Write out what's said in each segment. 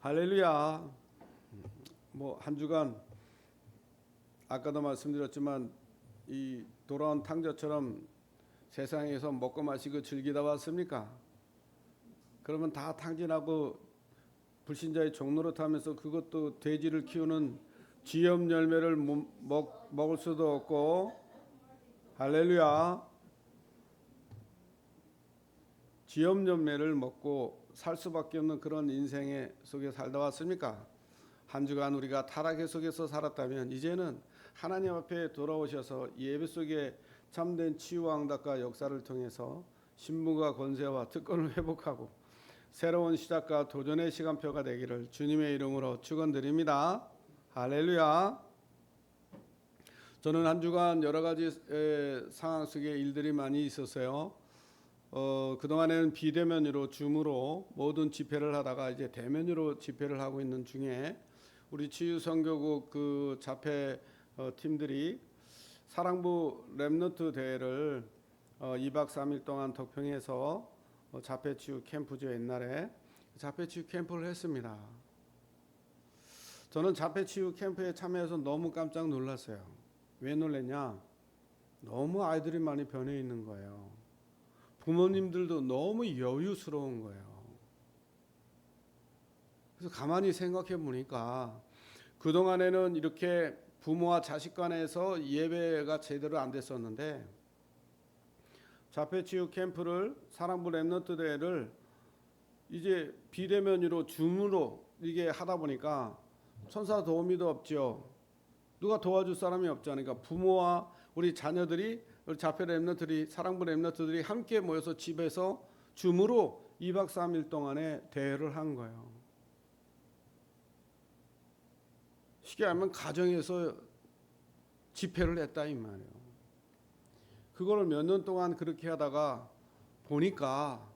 할렐루야. 뭐 한 주간 아까도 말씀드렸지만 이 돌아온 탕자처럼 세상에서 먹고 마시고 즐기다 왔습니까? 그러면 다 탕진하고 불신자의 종노릇 하면서 그것도 돼지를 키우는 지엽 열매를 먹을 수도 없고, 할렐루야, 지엽 열매를 먹고 살 수밖에 없는 그런 인생 속에 살다 왔습니까? 한 주간 우리가 타락의 속에서 살았다면 이제는 하나님 앞에 돌아오셔서 예배 속에 참된 치유와 응답과 역사를 통해서 신분과 권세와 특권을 회복하고 새로운 시작과 도전의 시간표가 되기를 주님의 이름으로 축원드립니다. 할렐루야. 저는 한 주간 여러 가지 상황 속에 일들이 많이 있었어요. 그동안에는 비대면으로 줌으로 모든 집회를 하다가 이제 대면으로 집회를 하고 있는 중에 우리 치유선교국 그 자폐 팀들이 사랑부 렘넌트 대회를 2박 3일 동안 덕평에서 자폐치유 캠프죠. 옛날에 자폐치유 캠프를 했습니다. 저는 자폐치유 캠프에 참여해서 너무 깜짝 놀랐어요. 왜 놀랐냐? 너무 아이들이 많이 변해 있는 거예요. 부모님들도 너무 여유스러운 거예요. 그래서 가만히 생각해 보니까 그동안에는 이렇게 부모와 자식 간에서 예배가 제대로 안 됐었는데 자폐치유 캠프를 사랑부 렘넌트 대회를 이제 비대면으로 줌으로 이게 하다 보니까 천사 도우미도 없죠. 누가 도와줄 사람이 없잖아요. 그러니까 부모와 우리 자녀들이 우리 자폐 렘넌트들이 사랑부 렘넌트들이 함께 모여서 집에서 줌으로 2박 3일 동안에 대회를 한 거예요. 쉽게 하면 가정에서 집회를 했다 이 말이에요. 그거를 몇 년 동안 그렇게 하다가 보니까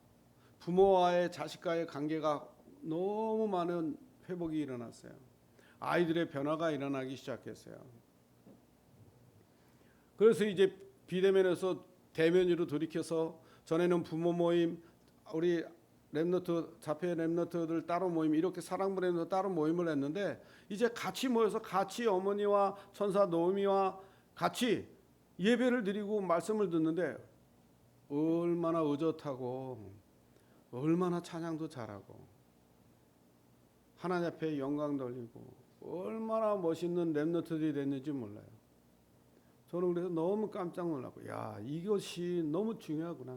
부모와의 자식과의 관계가 너무 많은 회복이 일어났어요. 아이들의 변화가 일어나기 시작했어요. 그래서 이제 비대면에서 대면으로 돌이켜서 전에는 부모 모임, 우리 렘넌트 자폐 렘넌트들 따로 모임 이렇게 사랑부 렘넌트 따로 모임을 했는데 이제 같이 모여서 같이 어머니와 천사 노미와 같이 예배를 드리고 말씀을 듣는데 얼마나 의젓하고 얼마나 찬양도 잘하고 하나님 앞에 영광 돌리고 얼마나 멋있는 렘넌트들이 됐는지 몰라요. 저는 그래서 너무 깜짝 놀랐고, 야, 이것이 너무 중요하구나.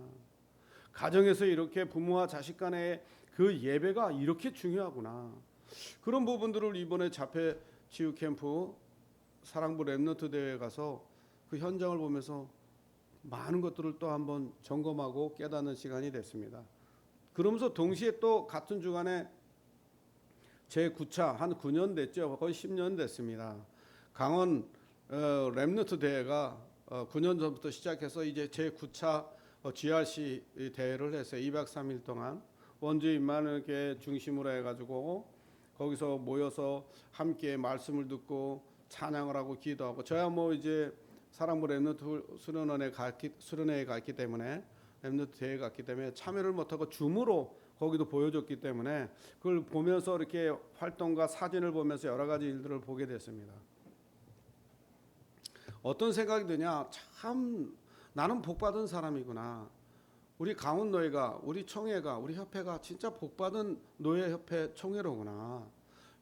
가정에서 이렇게 부모와 자식 간의 그 예배가 이렇게 중요하구나. 그런 부분들을 이번에 자폐 치유 캠프 사랑부 렘넌트 대회에 가서 그 현장을 보면서 많은 것들을 또 한번 점검하고 깨닫는 시간이 됐습니다. 그러면서 동시에 또 같은 주간에 제 9차 한 9년 됐죠. 거의 10년 됐습니다. 강원 렘넌트 대회가 9년 전부터 시작해서 이제 제 9차 GRC 대회를 했어요. 2박 3일 동안 원주 임마누엘교회 중심으로 해가지고 거기서 모여서 함께 말씀을 듣고 찬양을 하고 기도하고 저야 뭐 이제 사랑부 렘넌트 수련회에 갔기 때문에 렘넌트 대회에 갔기 때문에 참여를 못하고 줌으로 거기도 보여줬기 때문에 그걸 보면서 이렇게 활동과 사진을 보면서 여러 가지 일들을 보게 됐습니다. 어떤 생각이 드냐? 참 나는 복받은 사람이구나. 우리 강원노회가 우리 총회가 우리 협회가 진짜 복받은 노예협회 총회로구나.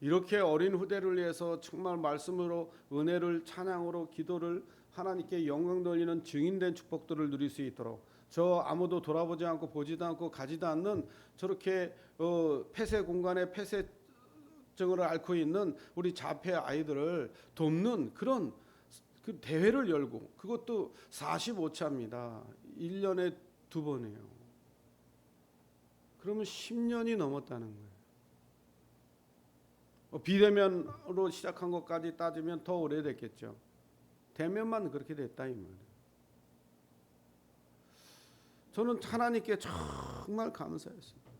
이렇게 어린 후대를 위해서 정말 말씀으로 은혜를 찬양으로 기도를 하나님께 영광 돌리는 증인된 축복들을 누릴 수 있도록 저 아무도 돌아보지 않고 보지도 않고 가지도 않는 저렇게 폐쇄 공간에 폐쇄증을 앓고 있는 우리 자폐 아이들을 돕는 그런 그 대회를 열고 그것도 45차입니다. 1년에 2번이에요. 그러면 10년이 넘었다는 거예요. 비대면으로 시작한 것까지 따지면 더 오래됐겠죠. 대면만 그렇게 됐다 이 말이에요. 저는 하나님께 정말 감사했습니다.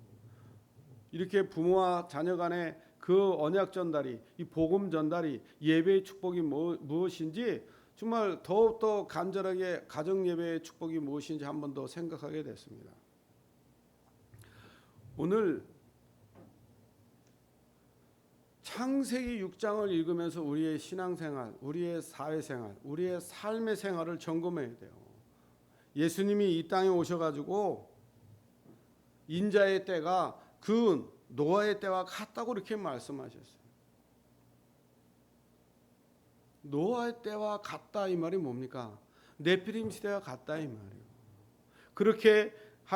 이렇게 부모와 자녀 간의 그 언약 전달이 이 복음 전달이 예배의 축복이 무엇인지 정말 더욱더 간절하게 가정 예배의 축복이 무엇인지 한 번 더 생각하게 됐습니다. 오늘 창세기 6장을 읽으면서 우리의 신앙생활, 우리의 사회생활, 우리의 삶의 생활을 점검해야 돼요. 예수님이 이 땅에 오셔가지고 인자의 때가 그 노아의 때와 같다고 이렇게 말씀하셨어요. 노아의 때와 같다 이 말이 뭡니까? 네피림 시대와 같다 이 말이에요. 그렇게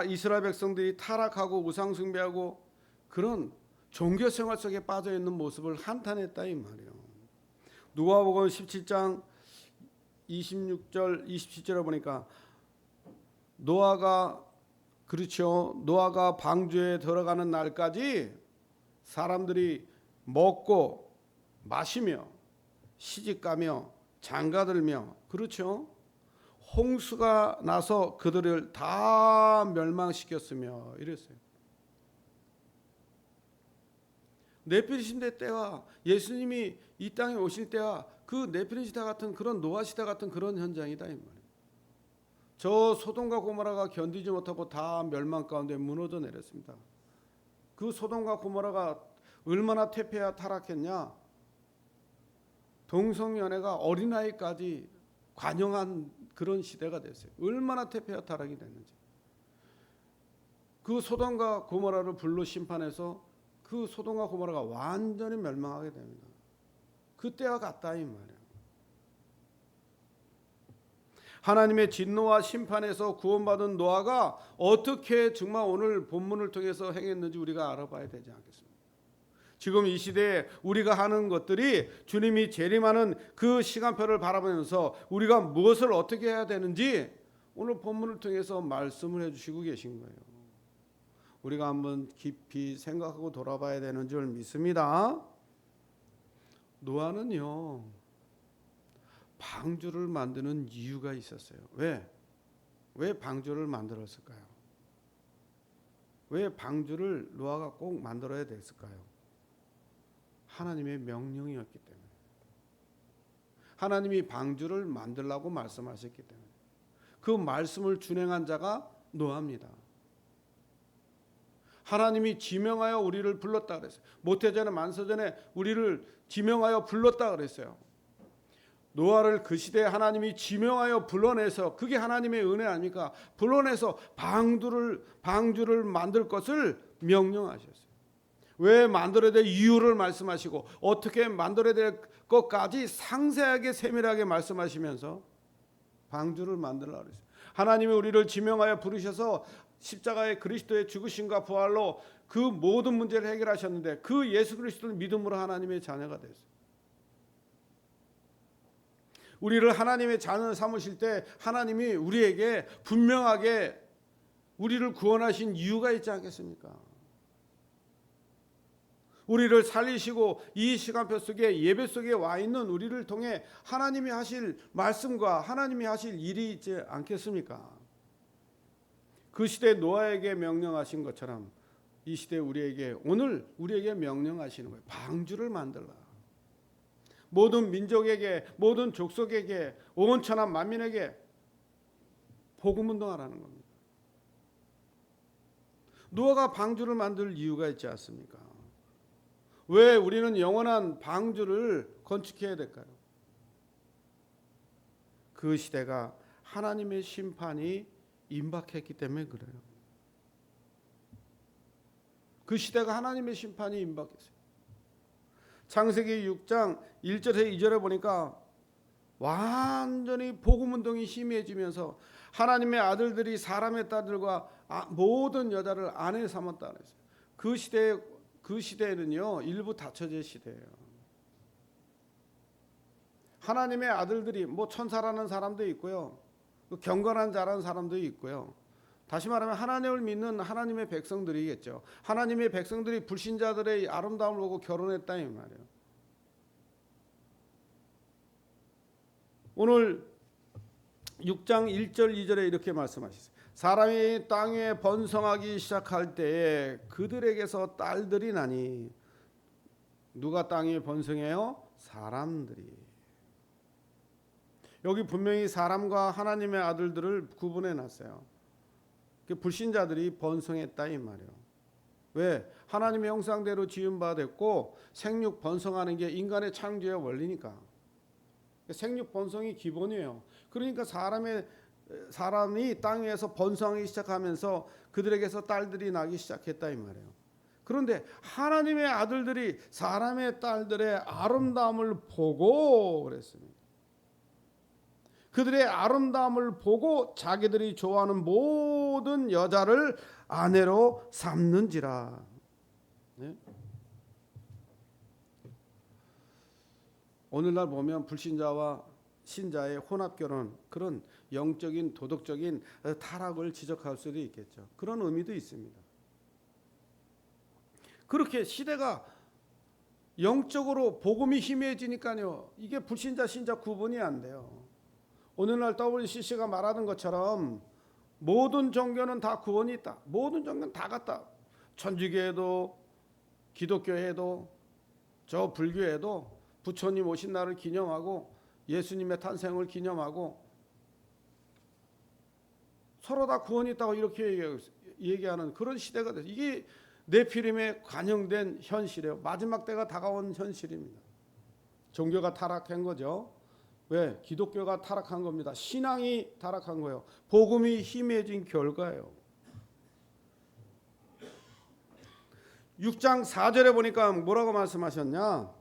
이스라엘 백성들이 타락하고 우상 숭배하고 그런 종교 생활 속에 빠져 있는 모습을 한탄했다 이 말이에요. 누가복음 17장 26절 27절에 보니까 노아가 방주에 들어가는 날까지 사람들이 먹고 마시며 시집가며 장가들며 그렇죠. 홍수가 나서 그들을 다 멸망시켰으며 이랬어요. 네피림 시대 때와 예수님이 이 땅에 오실 때와 그 네피림 시대 같은 그런 노아 시대 같은 그런 현장이다 이 말이에요. 저 소돔과 고모라가 견디지 못하고 다 멸망 가운데 무너져 내렸습니다. 그 소돔과 고모라가 얼마나 퇴폐하 타락했냐? 동성연애가 어린아이까지 관영한 그런 시대가 됐어요. 얼마나 퇴폐하 타락이 됐는지. 그 소돔과 고모라를 불로 심판해서 그 소돔과 고모라가 완전히 멸망하게 됩니다. 그때와 같다 이 말이에요. 하나님의 진노와 심판에서 구원받은 노아가 어떻게 정말 오늘 본문을 통해서 행했는지 우리가 알아봐야 되지 않겠습니까? 지금 이 시대에 우리가 하는 것들이 주님이 재림하는 그 시간표를 바라보면서 우리가 무엇을 어떻게 해야 되는지 오늘 본문을 통해서 말씀을 해주시고 계신 거예요. 우리가 한번 깊이 생각하고 돌아봐야 되는 줄 믿습니다. 노아는요 방주를 만드는 이유가 있었어요. 왜 방주를 만들었을까요? 왜 방주를 노아가 꼭 만들어야 됐을까요? 하나님의 명령이었기 때문에. 하나님이 방주를 만들라고 말씀하셨기 때문에. 그 말씀을 준행한 자가 노아입니다. 하나님이 지명하여 우리를 불렀다 그랬어요. 모태전에 만서전에 우리를 지명하여 불렀다 그랬어요. 노아를 그 시대에 하나님이 지명하여 불러내서 그게 하나님의 은혜 아닙니까? 불러내서 방주를 만들 것을 명령하셨어요. 왜 만들어야 될 이유를 말씀하시고 어떻게 만들어야 될 것까지 상세하게 세밀하게 말씀하시면서 방주를 만들라고 그랬어요. 하나님이 우리를 지명하여 부르셔서 십자가의 그리스도의 죽으심과 부활로 그 모든 문제를 해결하셨는데 그 예수 그리스도를 믿음으로 하나님의 자녀가 됐어요. 우리를 하나님의 자녀 삼으실 때 하나님이 우리에게 분명하게 우리를 구원하신 이유가 있지 않겠습니까? 우리를 살리시고 이 시간표 속에 예배 속에 와 있는 우리를 통해 하나님이 하실 말씀과 하나님이 하실 일이 있지 않겠습니까? 그 시대 노아에게 명령하신 것처럼 이 시대 오늘 우리에게 명령하시는 거예요. 방주를 만들라. 모든 민족에게 모든 족속에게 온 천하 만민에게 복음 운동하라는 겁니다. 노아가 방주를 만들 이유가 있지 않습니까? 왜 우리는 영원한 방주를 건축해야 될까요? 그 시대가 하나님의 심판이 임박했기 때문에 그래요. 그 시대가 하나님의 심판이 임박했어요. 창세기 6장 1절에서 2절에 보니까 완전히 복음운동이 심해지면서 하나님의 아들들이 사람의 딸들과 모든 여자를 아내 삼았다 그랬어요. 그 시대에는요 일부 닫혀질 시대예요. 하나님의 아들들이 천사라는 사람도 있고요, 경건한 자라는 사람도 있고요. 다시 말하면 하나님을 믿는 하나님의 백성들이겠죠. 하나님의 백성들이 불신자들의 아름다움을 보고 결혼했다 이 말이에요. 오늘 6장 1절 2절에 이렇게 말씀하셨어요. 사람이 땅에 번성하기 시작할 때에 그들에게서 딸들이 나니. 누가 땅에 번성해요? 사람들이. 여기 분명히 사람과 하나님의 아들들을 구분해 놨어요. 불신자들이 번성했다 이 말이에요. 왜? 하나님의 형상대로 지은 바 됐고 생육 번성하는 게 인간의 창조의 원리니까. 생육 번성이 기본이에요. 그러니까 사람이 땅 위에서 번성하기 시작하면서 그들에게서 딸들이 나기 시작했다 이 말이에요. 그런데 하나님의 아들들이 사람의 딸들의 아름다움을 보고 그랬습니다. 그들의 아름다움을 보고 자기들이 좋아하는 모든 여자를 아내로 삼는지라. 네? 오늘날 보면 불신자와 신자의 혼합결혼, 그런 영적인 도덕적인 타락을 지적할 수도 있겠죠. 그런 의미도 있습니다. 그렇게 시대가 영적으로 복음이 희미해지니까요, 이게 불신자 신자 구분이 안 돼요. 오늘날 WCC가 말하는 것처럼 모든 종교는 다 구원이 있다. 모든 종교는 다 같다. 천주교에도 기독교에도 저 불교에도 부처님 오신 날을 기념하고 예수님의 탄생을 기념하고 서로 다 구원이 있다고 이렇게 얘기하는 그런 시대가 됐어요. 이게 네피림에 관영된 현실이에요. 마지막 때가 다가온 현실입니다. 종교가 타락한 거죠. 왜? 기독교가 타락한 겁니다. 신앙이 타락한 거예요. 복음이 희미해진 결과예요. 6장 4절에 보니까 뭐라고 말씀하셨냐?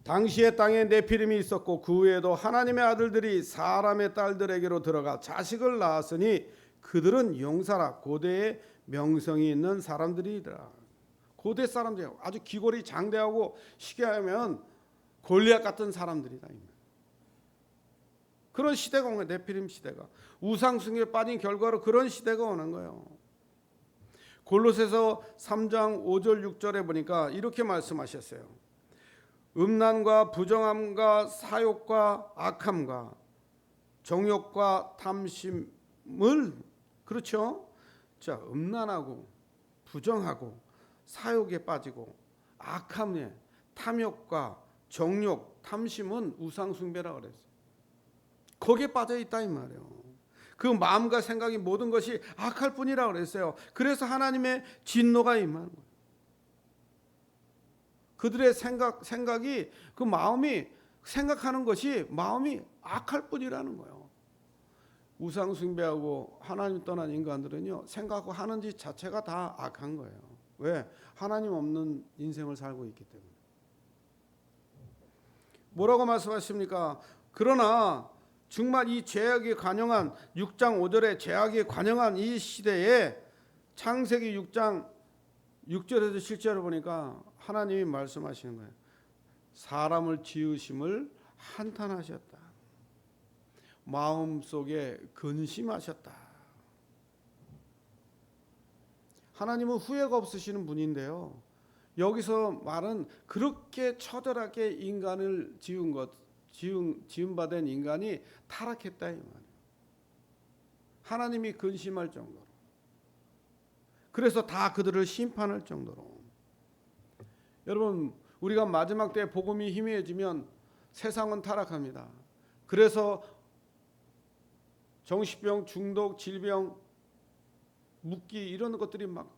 당시의 땅에 네피림이 있었고 그 후에도 하나님의 아들들이 사람의 딸들에게로 들어가 자식을 낳았으니 그들은 용사라 고대의 명성이 있는 사람들이더라. 고대 사람들이에요. 아주 기골이 장대하고 시기하면 골리앗 같은 사람들이다. 그런 시대가 온 거예요. 네피림 시대가. 우상숭배에 빠진 결과로 그런 시대가 오는 거예요. 골로새서 3장 5절 6절에 보니까 이렇게 말씀하셨어요. 음란과 부정함과 사욕과 악함과 정욕과 탐심을, 그렇죠? 자, 음란하고 부정하고 사욕에 빠지고 악함에 탐욕과 정욕, 탐심은 우상숭배라고 그랬어요. 거기에 빠져 있다 이 말이에요. 그 마음과 생각이 모든 것이 악할 뿐이라고 그랬어요. 그래서 하나님의 진노가 임하는 거예요. 그들의 생각이 그 마음이 생각하는 것이 마음이 악할 뿐이라는 거예요. 우상 숭배하고 하나님 떠난 인간들은요, 생각하고 하는 짓 자체가 다 악한 거예요. 왜? 하나님 없는 인생을 살고 있기 때문에. 뭐라고 말씀하십니까? 그러나 정말 이 죄악이 관영한 6장 5절에 죄악이 관영한 이 시대에 창세기 6장 6절에서 7절을 보니까 하나님이 말씀하시는 거예요. 사람을 지으심을 한탄하셨다. 마음속에 근심하셨다. 하나님은 후회가 없으시는 분인데요. 여기서 말은 그렇게 처절하게 인간을 지음 받은 인간이 타락했다 이 말이에요. 하나님이 근심할 정도로. 그래서 다 그들을 심판할 정도로. 여러분, 우리가 마지막 때 복음이 희미해지면 세상은 타락합니다. 그래서 정신병, 중독, 질병, 묵기 이런 것들이 막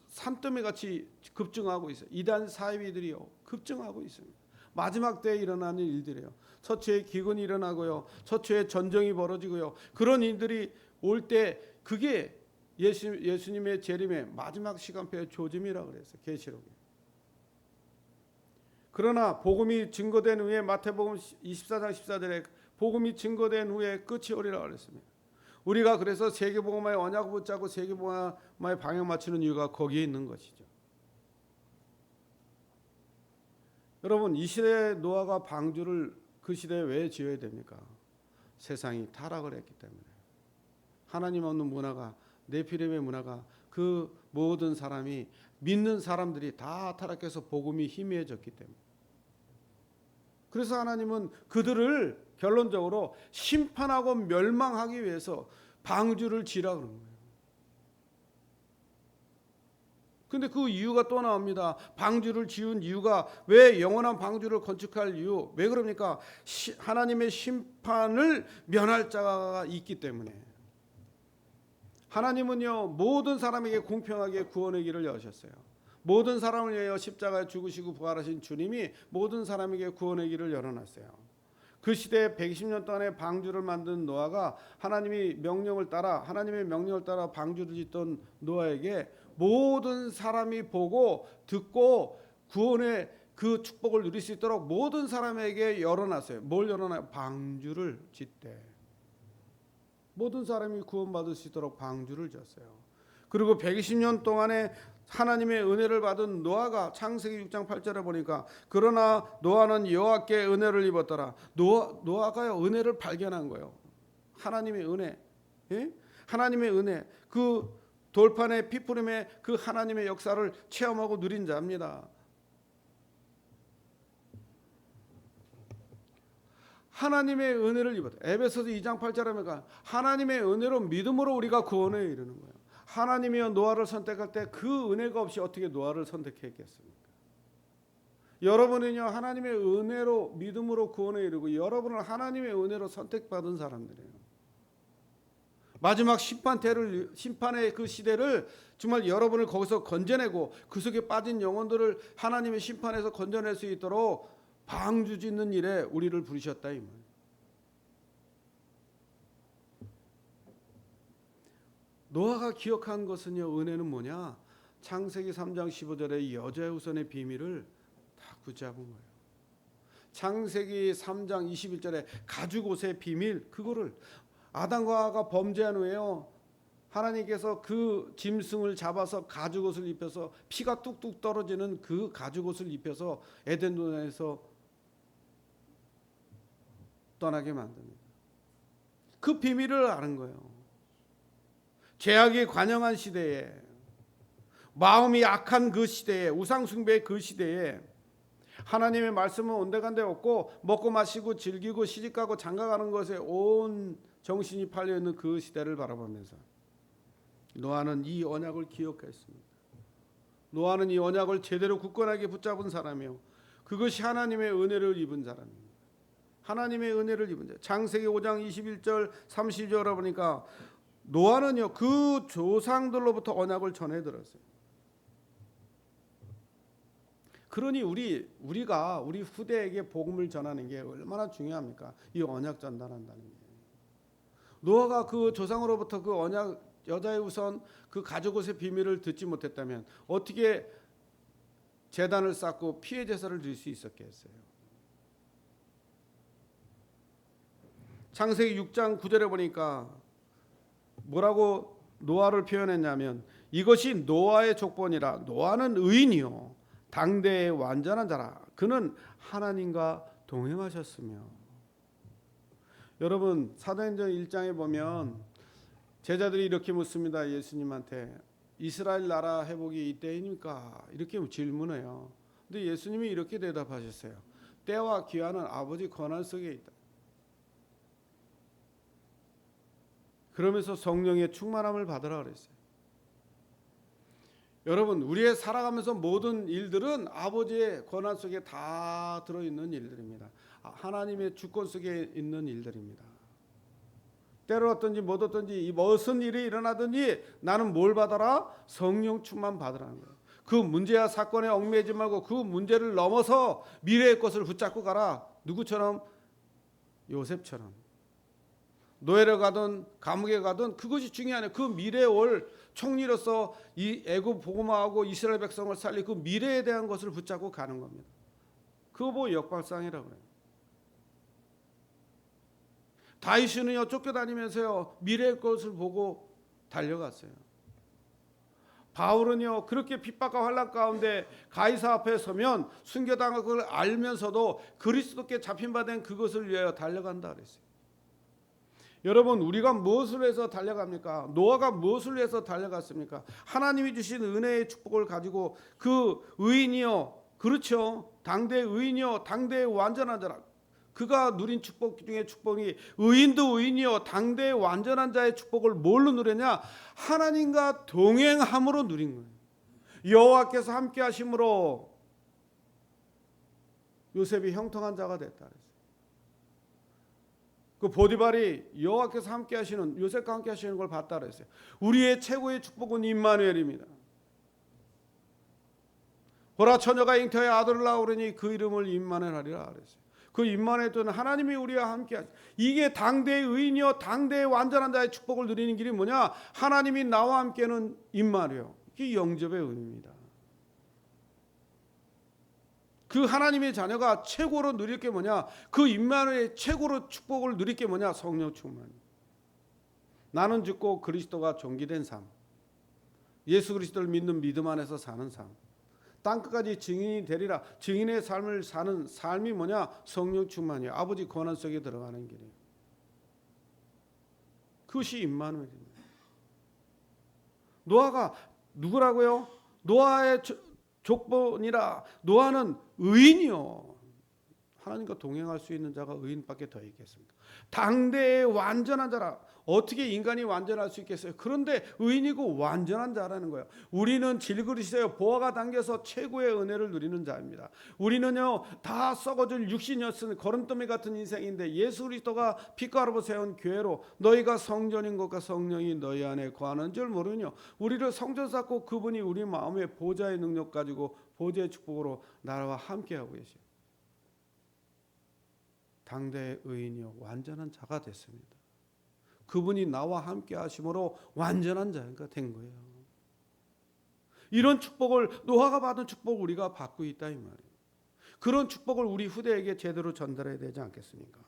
산더미 같이 급증하고 있어요. 이단 사이비들이요 급증하고 있습니다. 마지막 때에 일어나는 일들이에요. 처처에 기근이 일어나고요, 처처에 전쟁이 벌어지고요. 그런 일들이 올 때 그게 예수님의 재림의 마지막 시간표의 조짐이라고 그랬어요. 계시록에. 그러나 복음이 증거된 후에 마태복음 24장 14절에 복음이 증거된 후에 끝이 오리라고 그랬습니다. 우리가 그래서 세계복음화의 언약을 붙잡고 세계복음화의 방향 맞추는 이유가 거기에 있는 것이죠. 여러분, 이 시대에 노아가 방주를 그 시대에 왜 지어야 됩니까? 세상이 타락을 했기 때문에. 하나님 없는 문화가, 네피림의 문화가, 그 모든 사람이 믿는 사람들이 다 타락해서 복음이 희미해졌기 때문에. 그래서 하나님은 그들을 결론적으로 심판하고 멸망하기 위해서 방주를 지으라 그런 거예요. 근데 그 이유가 또 나옵니다. 방주를 지은 이유가, 왜 영원한 방주를 건축할 이유? 왜 그럽니까? 하나님의 심판을 면할 자가 있기 때문에. 하나님은요 모든 사람에게 공평하게 구원의 길을 여셨어요. 모든 사람을 위하여 십자가에 죽으시고 부활하신 주님이 모든 사람에게 구원의 길을 열어놨어요. 그 시대에 120년 동안의 방주를 만든 노아가 하나님의 명령을 따라 방주를 짓던 노아에게 모든 사람이 보고 듣고 구원의 그 축복을 누릴 수 있도록 모든 사람에게 열어놨어요. 뭘 열어놔요? 방주를 짓대. 모든 사람이 구원받을 수 있도록 방주를 졌어요. 그리고 120년 동안에 하나님의 은혜를 받은 노아가 창세기 6장 8절에 보니까 그러나 노아는 여호와께 은혜를 입었더라. 노아가 은혜를 발견한 거예요. 하나님의 은혜. 예? 하나님의 은혜. 그 돌판의 피푸름의 그 하나님의 역사를 체험하고 누린 자입니다. 하나님의 은혜를 입었다. 에베소서 2장 8절에 보니까 하나님의 은혜로 믿음으로 우리가 구원에 이르는 거예요. 하나님이여 노아를 선택할 때 그 은혜가 없이 어떻게 노아를 선택했겠습니까? 여러분은요 하나님의 은혜로 믿음으로 구원에 이르고 여러분은 하나님의 은혜로 선택받은 사람들이에요. 마지막 심판의 그 시대를 정말 여러분을 거기서 건져내고 그 속에 빠진 영혼들을 하나님의 심판에서 건져낼 수 있도록 방주 짓는 일에 우리를 부르셨다 이 말. 노아가 기억한 것은요 은혜는 뭐냐? 창세기 3장 15절에 여자의 후손의 비밀을 다 붙잡은 거예요. 창세기 3장 21절에 가죽옷의 비밀 그거를 아담과 하와가 범죄한 후에요 하나님께서 그 짐승을 잡아서 가죽옷을 입혀서 피가 뚝뚝 떨어지는 그 가죽옷을 입혀서 에덴 동산에서 떠나게 만듭니다. 그 비밀을 아는 거예요. 죄악이 관영한 시대에 마음이 악한 그 시대에 우상숭배의 그 시대에 하나님의 말씀은 온데간데 없고 먹고 마시고 즐기고 시집가고 장가가는 것에 온 정신이 팔려있는 그 시대를 바라보면서 노아는 이 언약을 기억했습니다. 노아는 이 언약을 제대로 굳건하게 붙잡은 사람이요 그것이 하나님의 은혜를 입은 사람입니다. 하나님의 은혜를 입은 자. 창세기 5장 21절 30절에 보니까 노아는요 그 조상들로부터 언약을 전해 들었어요. 그러니 우리가 우리 후대에게 복음을 전하는 게 얼마나 중요합니까? 이 언약 전달한다는 게. 노아가 그 조상으로부터 그 언약 여자의 우선 그 가죽옷의 비밀을 듣지 못했다면 어떻게 제단을 쌓고 피해 제사를 드릴 수 있었겠어요? 창세기 6장 9절에 보니까 뭐라고 노아를 표현했냐면 이것이 노아의 족본이라 노아는 의인이요 당대의 완전한 자라 그는 하나님과 동행하셨으며. 여러분 사도행전 1장에 보면 제자들이 이렇게 묻습니다. 예수님한테 이스라엘 나라 회복이 이때입니까? 이렇게 질문해요. 근데 예수님이 이렇게 대답하셨어요. 때와 기한은 아버지 권한 속에 있다. 그러면서 성령의 충만함을 받으라 그랬어요. 여러분 우리의 살아가면서 모든 일들은 아버지의 권한 속에 다 들어있는 일들입니다. 하나님의 주권 속에 있는 일들입니다. 때로 어떤지 못 어떤지 무슨 일이 일어나든지 나는 뭘 받아라? 성령 충만 받으라는 거예요. 그 문제와 사건에 얽매이지 말고 그 문제를 넘어서 미래의 것을 붙잡고 가라. 누구처럼? 요셉처럼. 노예를 가든 감옥에 가든 그것이 중요하네. 그 미래에 올 총리로서 이 애굽 복음화하고 이스라엘 백성을 살릴 그 미래에 대한 것을 붙잡고 가는 겁니다. 그거 보고 역발상이라고 그래요. 다윗은요 쫓겨다니면서요 미래의 것을 보고 달려갔어요. 바울은요 그렇게 핍박과 환난 가운데 가이사 앞에 서면 순교당할 걸 알면서도 그리스도께 잡힌 바 된 그것을 위하여 달려간다 그랬어요. 여러분 우리가 무엇을 해서 달려갑니까? 노아가 무엇을 위해서 달려갔습니까? 하나님이 주신 은혜의 축복을 가지고 그 의인이요 그렇죠 당대의 의인이요 당대의 완전한 자라 그가 누린 축복 중에 축복이 의인도 의인이요 당대의 완전한 자의 축복을 뭘로 누렸냐? 하나님과 동행함으로 누린 거예요. 여호와께서 함께 하심으로 요셉이 형통한 자가 됐다 그랬어요. 그 보디발이 여호와께서 함께 하시는, 요셉과 함께 하시는 걸 봤다 그랬어요. 우리의 최고의 축복은 임마누엘입니다. 보라, 처녀가 잉태하여 아들을 낳으리니 그 이름을 임마누엘 하리라 그랬어요. 그 임마누엘은 하나님이 우리와 함께 하시. 이게 당대의 의인이요 당대의 완전한 자의 축복을 누리는 길이 뭐냐? 하나님이 나와 함께는 임마누엘. 이게 영접의 의미입니다. 그 하나님의 자녀가 최고로 누릴 게 뭐냐? 그 임마누엘의 최고로 축복을 누릴 게 뭐냐? 성령 충만. 나는 죽고 그리스도가 존귀된 삶. 예수 그리스도를 믿는 믿음 안에서 사는 삶. 땅끝까지 증인이 되리라. 증인의 삶을 사는 삶이 뭐냐? 성령 충만이에요. 아버지 권한 속에 들어가는 길이에요. 그것이 임마누엘입니다. 노아가 누구라고요? 노아의 족본이라. 노아는 의인이요. 하나님과 동행할 수 있는 자가 의인밖에 더 있겠습니까? 당대의 완전한 자라. 어떻게 인간이 완전할 수 있겠어요? 그런데 의인이고 완전한 자라는 거예요. 우리는 질그릇이에요. 보화가 당겨서 최고의 은혜를 누리는 자입니다. 우리는요 다 썩어질 육신이었으니 거름더미 같은 인생인데 예수 그리스도가 빛가루로 세운 교회로 너희가 성전인 것과 성령이 너희 안에 거하는 줄 모르느냐. 우리를 성전 쌓고 그분이 우리 마음에 보좌의 능력 가지고 보좌의 축복으로 나와 함께하고 계시오. 당대의 의인이요 완전한 자가 됐습니다. 그분이 나와 함께 하심으로 완전한 자가 된 거예요. 이런 축복을, 노아가 받은 축복을 우리가 받고 있다 이 말이에요. 그런 축복을 우리 후대에게 제대로 전달해야 되지 않겠습니까?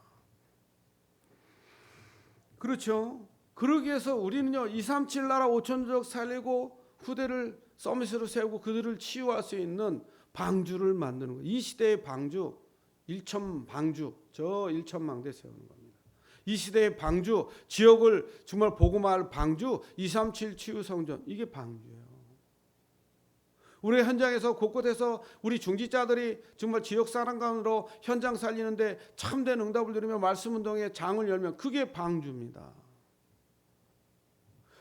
그렇죠. 그러기 위해서 우리는요 237 나라 5천족 살리고 후대를 서밋으로 세우고 그들을 치유할 수 있는 방주를 만드는 거예요. 이 시대의 방주, 일천 방주, 저 일천망대 세우는 겁니다. 이 시대의 방주, 지역을 정말 복음화할 방주, 237 치유 성전, 이게 방주예요. 우리 현장에서 곳곳에서 우리 중직자들이 정말 지역 사랑관으로 현장 살리는데 참된 응답을 누리며 말씀 운동의 장을 열면 그게 방주입니다.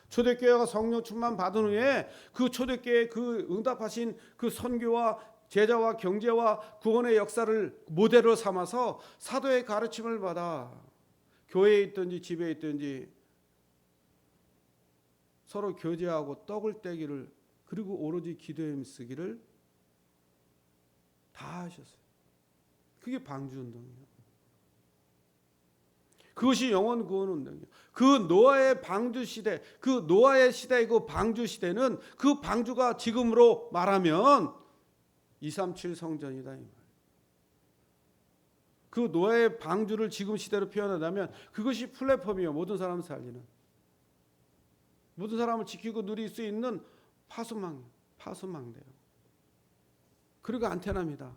초대교회가 성령 충만 받은 후에 그 초대교회 그 응답하신 그 선교와 제자와 경제와 구원의 역사를 모델로 삼아서 사도의 가르침을 받아 교회에 있든지 집에 있든지 서로 교제하고 떡을 떼기를 그리고 오로지 기도에 힘쓰기를 다 하셨어요. 그게 방주운동이에요. 그것이 영원 구원 운동이에요. 그 노아의 방주 시대, 그 노아의 시대이고 방주 시대는 그 방주가 지금으로 말하면 237 성전이다 이 말. 그 노아의 방주를 지금 시대로 표현하자면 그것이 플랫폼이요. 모든 사람을 살리는, 모든 사람을 지키고 누릴 수 있는 파수망대요. 그리고 안테나입니다.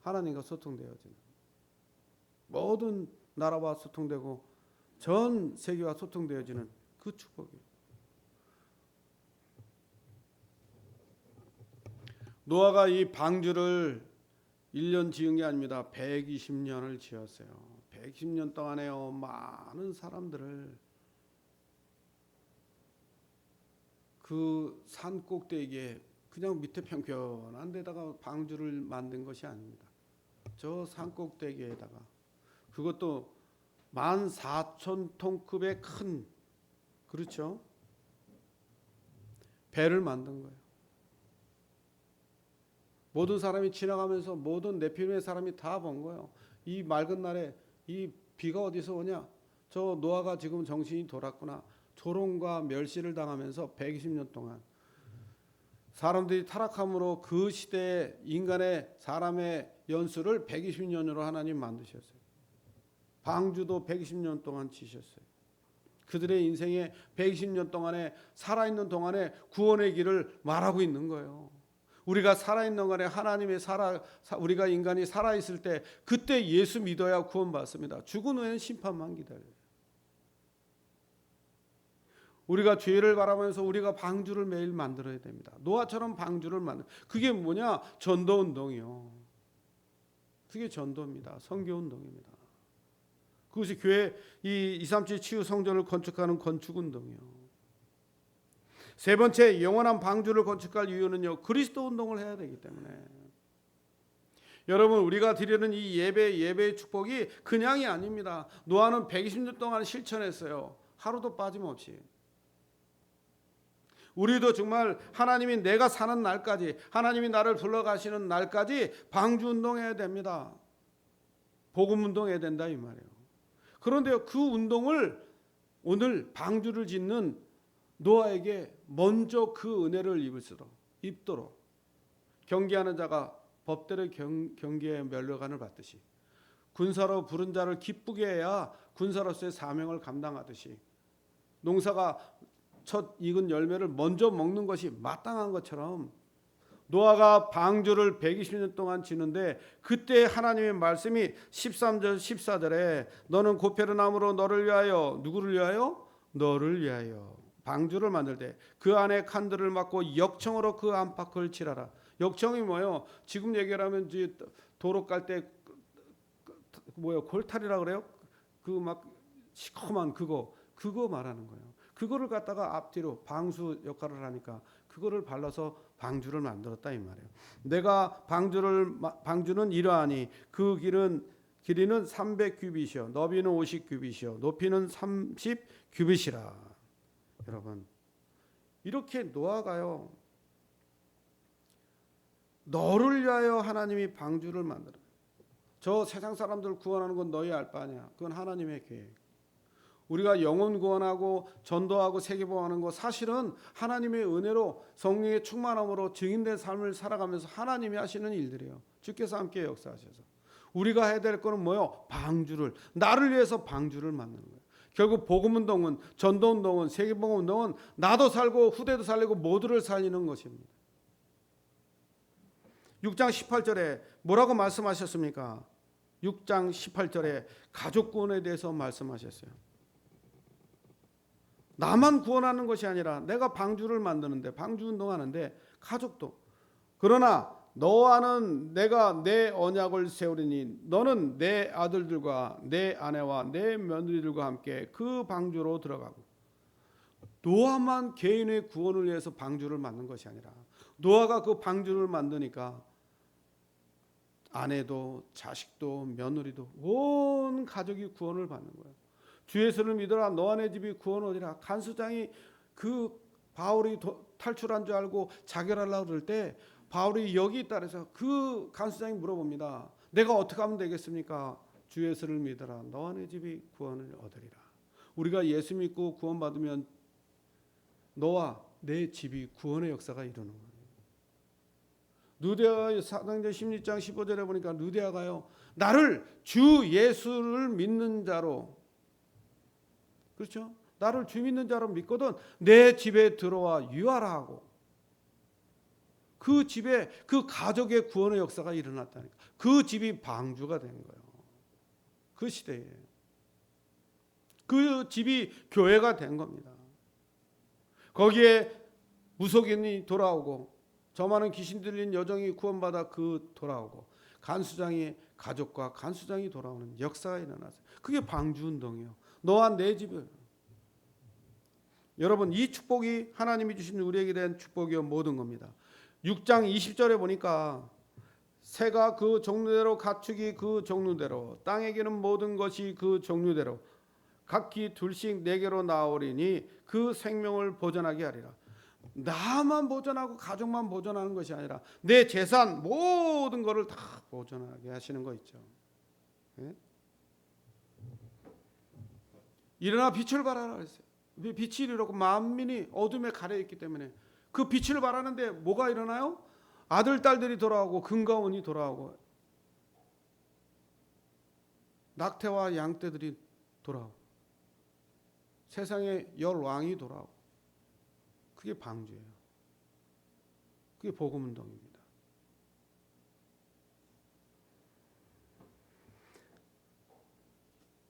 하나님과 소통되어지는, 모든 나라와 소통되고 전 세계와 소통되어지는 그 축복이에요. 노아가 이 방주를 1년 지은 게 아닙니다. 120년을 지었어요. 120년 동안에요 많은 사람들을 그 산 꼭대기에 그냥 밑에 평평한 데다가 방주를 만든 것이 아닙니다. 저 산 꼭대기에다가 그것도 14,000톤급의 큰, 그렇죠? 배를 만든 거예요. 모든 사람이 지나가면서 모든 네피림의 사람이 다 본 거예요. 이 맑은 날에 이 비가 어디서 오냐? 저 노아가 지금 정신이 돌았구나. 조롱과 멸시를 당하면서 120년 동안 사람들이 타락함으로 그 시대의 인간의 사람의 연수를 120년으로 하나님 만드셨어요. 방주도 120년 동안 지셨어요. 그들의 인생에 120년 동안에 살아있는 동안에 구원의 길을 말하고 있는 거예요. 우리가 살아있는 동안에 하나님의 우리가 인간이 살아있을 때 그때 예수 믿어야 구원받습니다. 죽은 후에는 심판만 기다려요. 우리가 죄를 바라보면서 우리가 방주를 매일 만들어야 됩니다. 노아처럼 방주를 만들. 그게 뭐냐? 전도운동이요. 그게 전도입니다. 선교운동입니다. 그것이 교회 이 237 치유 성전을 건축하는 건축운동이요. 세 번째, 영원한 방주를 건축할 이유는요, 그리스도 운동을 해야 되기 때문에. 여러분, 우리가 드리는 이 예배의 축복이 그냥이 아닙니다. 노아는 120년 동안 실천했어요. 하루도 빠짐없이. 우리도 정말 하나님이 내가 사는 날까지, 하나님이 나를 불러가시는 날까지 방주운동해야 됩니다. 복음운동해야 된다 이 말이에요. 그런데 그 운동을 오늘 방주를 짓는 노아에게 먼저 그 은혜를 입도록 경계하는 자가 법대로 경계의 면류관을 받듯이, 군사로 부른 자를 기쁘게 해야 군사로서의 사명을 감당하듯이, 농사가 첫 익은 열매를 먼저 먹는 것이 마땅한 것처럼 노아가 방주를 120년 동안 지는데, 그때 하나님의 말씀이 13절 14절에 너는 고페르나무로 너를 위하여, 누구를 위하여? 너를 위하여 방주를 만들 때 그 안에 칸들을 막고 역청으로 그 안팎을 칠하라. 역청이 뭐예요? 지금 얘기하면 도로 깔 때 골탈이라 그래요? 그 막 시커먼 그거 말하는 거예요. 그거를 갖다가 앞뒤로 방수 역할을 하니까 그거를 발라서 방주를 만들었다 이 말이에요. 내가 방주는 이러하니 그 길이는 300규빗이요 너비는 50규빗이요 높이는 30규빗이라. 여러분, 이렇게 노아가요, 너를 위하여 하나님이 방주를 만들어. 저 세상 사람들 구원하는 건 너희 알 바 아니야. 그건 하나님의 계획. 우리가 영혼 구원하고 전도하고 세계복음하는 거 사실은 하나님의 은혜로 성령의 충만함으로 증인된 삶을 살아가면서 하나님이 하시는 일들이에요. 주께서 함께 역사하셔서. 우리가 해야 될 거는 뭐요? 방주를, 나를 위해서 방주를 만드는 거예요. 결국 복음운동은, 전도운동은, 세계복음운동은 나도 살고 후대도 살리고 모두를 살리는 것입니다. 6장 18절에 뭐라고 말씀하셨습니까? 6장 18절에 가족 구원에 대해서 말씀하셨어요. 나만 구원하는 것이 아니라 내가 방주를 만드는데, 방주 운동하는데 가족도. 그러나 너와는 내가 내 언약을 세우리니 너는 내 아들들과 내 아내와 내 며느리들과 함께 그 방주로 들어가고. 노아만 개인의 구원을 위해서 방주를 만든 것이 아니라 노아가 그 방주를 만드니까 아내도 자식도 며느리도 온 가족이 구원을 받는 거예요. 주 예수를 믿어라 너와 내 집이 구원 얻으리라. 간수장이 그 바울이 탈출한 줄 알고 자결하려고 그럴 때 바울이 여기 있다 그래서 그 간수장이 물어봅니다. 내가 어떻게 하면 되겠습니까? 주 예수를 믿어라 너와 내 집이 구원을 얻으리라. 우리가 예수 믿고 구원 받으면 너와 내 집이 구원의 역사가 이루는 거예요. 누데아 사도행전 16장 15절에 보니까 누데아가요, 나를 주 예수를 믿는 자로, 그렇죠? 나를 주 믿는 자로 믿거든 내 집에 들어와 유하라 하고, 그 집에 그 가족의 구원의 역사가 일어났다니까. 그 집이 방주가 된 거예요. 그 시대에 그 집이 교회가 된 겁니다. 거기에 무속인이 돌아오고 저 많은 귀신 들린 여정이 구원받아 돌아오고 간수장의 가족과 간수장이 돌아오는 역사가 일어났어요. 그게 방주운동이에요. 너와 내 집을. 여러분, 이 축복이 하나님이 주신 우리에게 대한 축복이요 모든 겁니다. 6장 20절에 보니까 새가 그 종류대로 가축이 그 종류대로 땅에게는 모든 것이 그 종류대로 각기 둘씩 내게로 나오리니 그 생명을 보존하게 하리라. 나만 보존하고 가족만 보존하는 것이 아니라 내 재산 모든 것을 다 보존하게 하시는 거 있죠. 네? 일어나 빛을 발하라 그랬어요. 빛이 이르렀고 만민이 어둠에 가려 있기 때문에 그 빛을 발하는데 뭐가 일어나요? 아들 딸들이 돌아오고 금과 은이 돌아오고 낙태와 양떼들이 돌아오고 세상의 열 왕이 돌아오고. 그게 방주예요. 그게 복음운동입니다.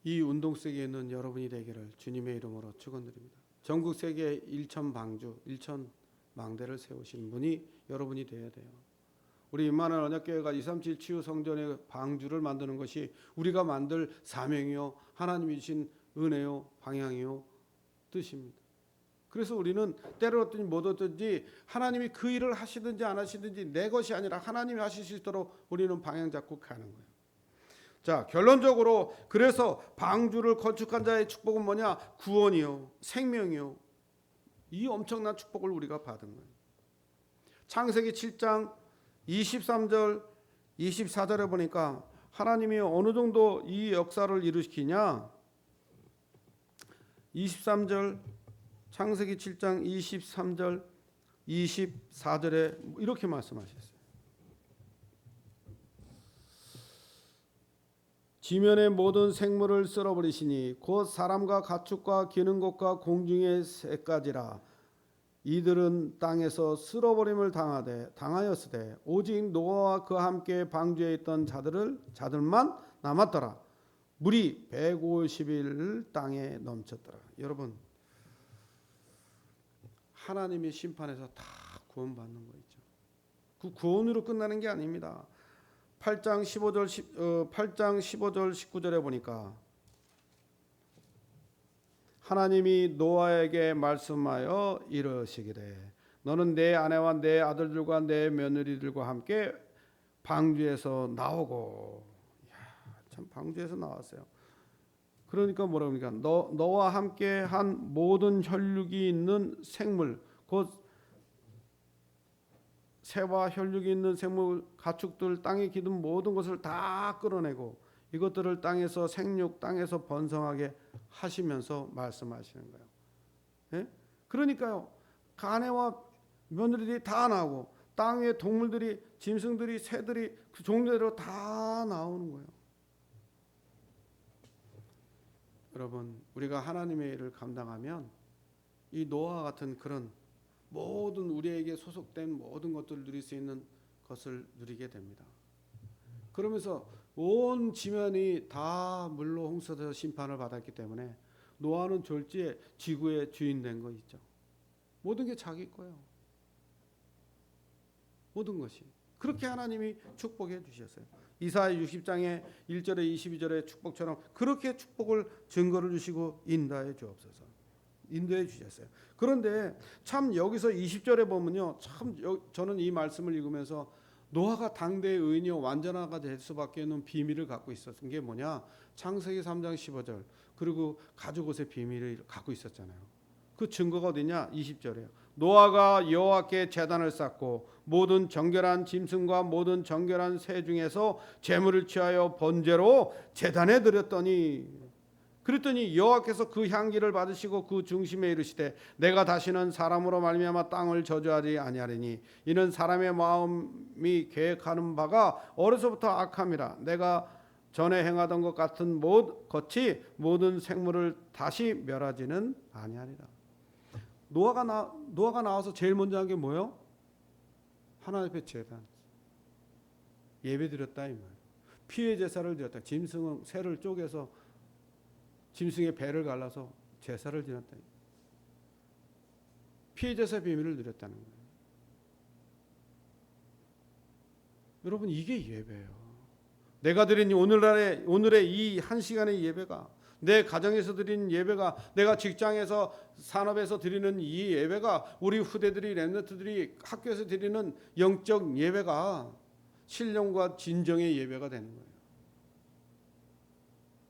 이 운동 속에 있는 여러분이 되기를 주님의 이름으로 축원드립니다. 전국 세계 1천 방주, 1천 망대를 세우신 분이 여러분이 되어야 돼요. 우리 임마누엘 언약교회가 237 치유 성전의 방주를 만드는 것이 우리가 만들 사명이요, 하나님이 주신 은혜요, 방향이요, 뜻입니다. 그래서 우리는 때로든지 못 얻든지 하나님이 그 일을 하시든지 안 하시든지 내 것이 아니라 하나님이 하실 수 있도록 우리는 방향 잡고 가는 거예요. 자, 결론적으로 그래서 방주를 건축한 자의 축복은 뭐냐? 구원이요, 생명이요. 이 엄청난 축복을 우리가 받은 거예요. 창세기 7장 23절 24절에 보니까 하나님이 어느 정도 이 역사를 이루시키냐? 23절 창세기 7장 23절 24절에 이렇게 말씀하셨어요. 지면의 모든 생물을 쓸어버리시니 곧 사람과 가축과 기는 것과 공중의 새까지라. 이들은 땅에서 쓸어버림을 당하였으되 오직 노아와 그와 함께 방주에 있던 자들만 남았더라. 물이 150일 땅에 넘쳤더라. 여러분, 하나님의 심판에서 다 구원받는 거 있죠. 그 구원으로 끝나는 게 아닙니다. 8장 15절 19절에 보니까 하나님이 노아에게 말씀하여 이르시기를 너는 내 아내와 내 아들들과 내 며느리들과 함께 방주에서 나오고. 참 방주에서 나왔어요. 그러니까 뭐라고 합니까? 너와 함께 한 모든 혈육이 있는 생물, 곧 새와 혈육이 있는 생물, 가축들, 땅에 기든 모든 것을 다 끌어내고 이것들을 땅에서 생육, 땅에서 번성하게 하시면서 말씀하시는 거예요. 예? 그러니까요, 아내와 며느리들이 다 나오고 땅 위에 동물들이, 짐승들이, 새들이 그 종류대로 다 나오는 거예요. 여러분, 우리가 하나님의 일을 감당하면 이 노아와 같은 그런 모든 우리에게 소속된 모든 것들을 누릴 수 있는 것을 누리게 됩니다. 그러면서 온 지면이 다 물로 홍수돼서 심판을 받았기 때문에 노아는 졸지에 지구의 주인 된 거 있죠. 모든 게 자기 거예요. 모든 것이. 그렇게 하나님이 축복해 주셨어요. 이사야 60장의 1절에 22절의 축복처럼 그렇게 축복을 증거를 주시고 인도해 주옵소서. 인도해 주셨어요. 그런데 참 여기서 20절에 보면요, 참 저는 이 말씀을 읽으면서 노아가 당대의 의인이요 완전하가 될 수밖에 없는 비밀을 갖고 있었던 게 뭐냐? 창세기 3장 15절 그리고 가죽 옷의 비밀을 갖고 있었잖아요. 그 증거가 어디냐? 20절이에요. 노아가 여호와께 제단을 쌓고 모든 정결한 짐승과 모든 정결한 새 중에서 제물을 취하여 번제로 제단에 드렸더니, 그랬더니 여호와께서 그 향기를 받으시고 그 중심에 이르시되 내가 다시는 사람으로 말미암아 땅을 저주하지 아니하리니 이는 사람의 마음이 계획하는 바가 어려서부터 악함이라. 내가 전에 행하던 것 같은 것이 모든 생물을 다시 멸하지는 아니하리라. 노아가 나와서 제일 먼저 한 게 뭐예요? 하나님 앞에 제단, 예배 드렸다 이 말. 피의 제사를 드렸다. 짐승은 새를 쪼개서 짐승의 배를 갈라서 제사를 드렸다. 피의 제사 비밀을 드렸다는 거예요. 여러분, 이게 예배예요. 내가 드린 오늘의 이 한 시간의 예배가, 내 가정에서 드리는 예배가, 내가 직장에서 산업에서 드리는 이 예배가, 우리 후대들이 렘넌트들이 학교에서 드리는 영적 예배가 신령과 진정의 예배가 되는 거예요.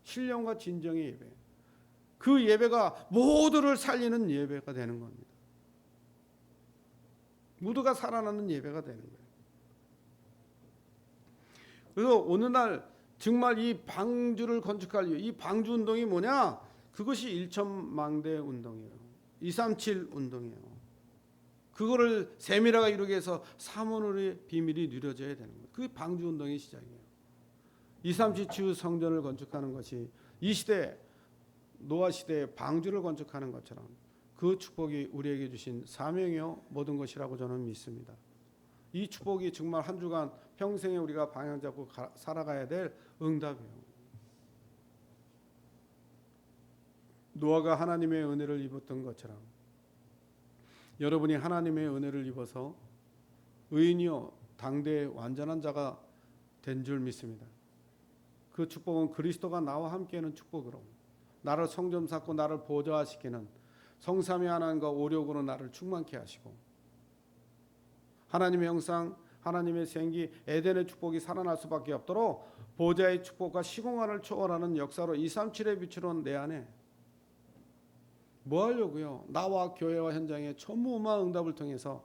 신령과 진정의 예배. 그 예배가 모두를 살리는 예배가 되는 겁니다. 모두가 살아나는 예배가 되는 거예요. 그래서 오늘날 정말 이 방주를 건축할 이유, 이 방주 운동이 뭐냐? 그것이 일천망대 운동이에요. 237 운동이에요. 그거를 세밀하게 이루기 위해서 사문의 비밀이 누려져야 되는 거예요. 그게 방주 운동의 시작이에요. 237 성전을 건축하는 것이 이 시대, 노아 시대에 방주를 건축하는 것처럼 그 축복이 우리에게 주신 사명이요 모든 것이라고 저는 믿습니다. 이 축복이 정말 한 주간 평생에 우리가 방향 잡고 살아가야 될 응답이에요. 노아가 하나님의 은혜를 입었던 것처럼 여러분이 하나님의 은혜를 입어서 의인이요 당대의 완전한 자가 된 줄 믿습니다. 그 축복은 그리스도가 나와 함께하는 축복으로 나를 성전 삼고 나를 보좌시키는, 성삼위 하나님과 오력으로 나를 충만케 하시고 하나님의 형상, 하나님의 생기, 에덴의 축복이 살아날 수밖에 없도록 보좌의 축복과 시공간을 초월하는 역사로 237의 빛으로 내 안에 뭐 하려고요? 나와 교회와 현장의 전무후무한 응답을 통해서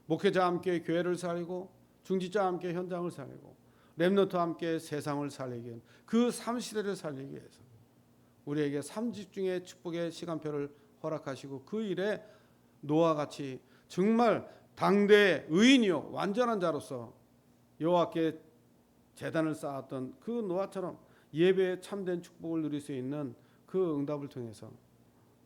목회자와 함께 교회를 살리고 중직자와 함께 현장을 살리고 렘넌트와 함께 세상을 살리기 위한 그 삶시대를 살리기 위해서 우리에게 삼집중의 축복의 시간표를 허락하시고 그 일에 노아와 같이 정말 당대의 의인이요 완전한 자로서 여호와께 제단을 쌓았던 그 노아처럼 예배에 참된 축복을 누릴 수 있는 그 응답을 통해서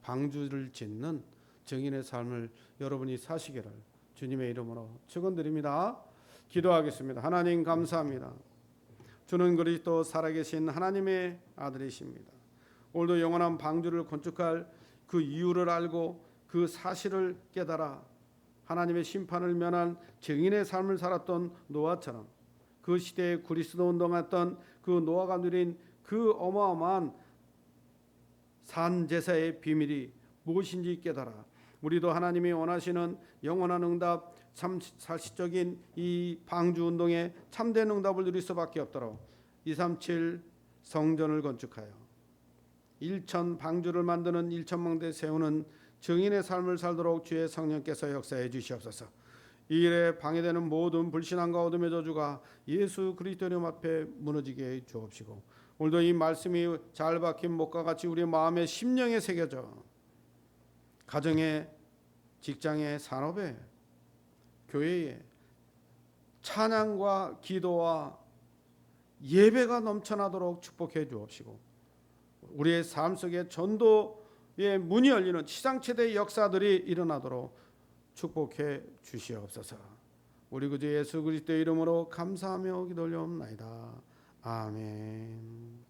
방주를 짓는 증인의 삶을 여러분이 사시기를 주님의 이름으로 축원드립니다. 기도하겠습니다. 하나님 감사합니다. 주는 그리스도 살아계신 하나님의 아들이십니다. 오늘도 영원한 방주를 건축할 그 이유를 알고 그 사실을 깨달아 하나님의 심판을 면한 증인의 삶을 살았던 노아처럼 그 시대에 그리스도 운동했던 그 노아가 누린 그 어마어마한 산제사의 비밀이 무엇인지 깨달아 우리도 하나님이 원하시는 영원한 응답, 참 사실적인 이 방주 운동에 참된 응답을 누릴 수밖에 없도록 237 성전을 건축하여 1천 방주를 만드는 1천망대 세우는 증인의 삶을 살도록 주의 성령께서 역사해 주시옵소서. 이 일에 방해되는 모든 불신앙과 어둠의 저주가 예수 그리스도 이름 앞에 무너지게 해 주옵시고 오늘도 이 말씀이 잘 박힌 목과 같이 우리 마음의 심령에 새겨져 가정에, 직장에, 산업에, 교회에 찬양과 기도와 예배가 넘쳐나도록 축복해 주옵시고 우리의 삶 속에 전도의 문이 열리는 치상체대의 역사들이 일어나도록 축복해 주시옵소서. 우리 구주 예수 그리스도의 이름으로 감사하며 기도 올려옵나이다. 아멘.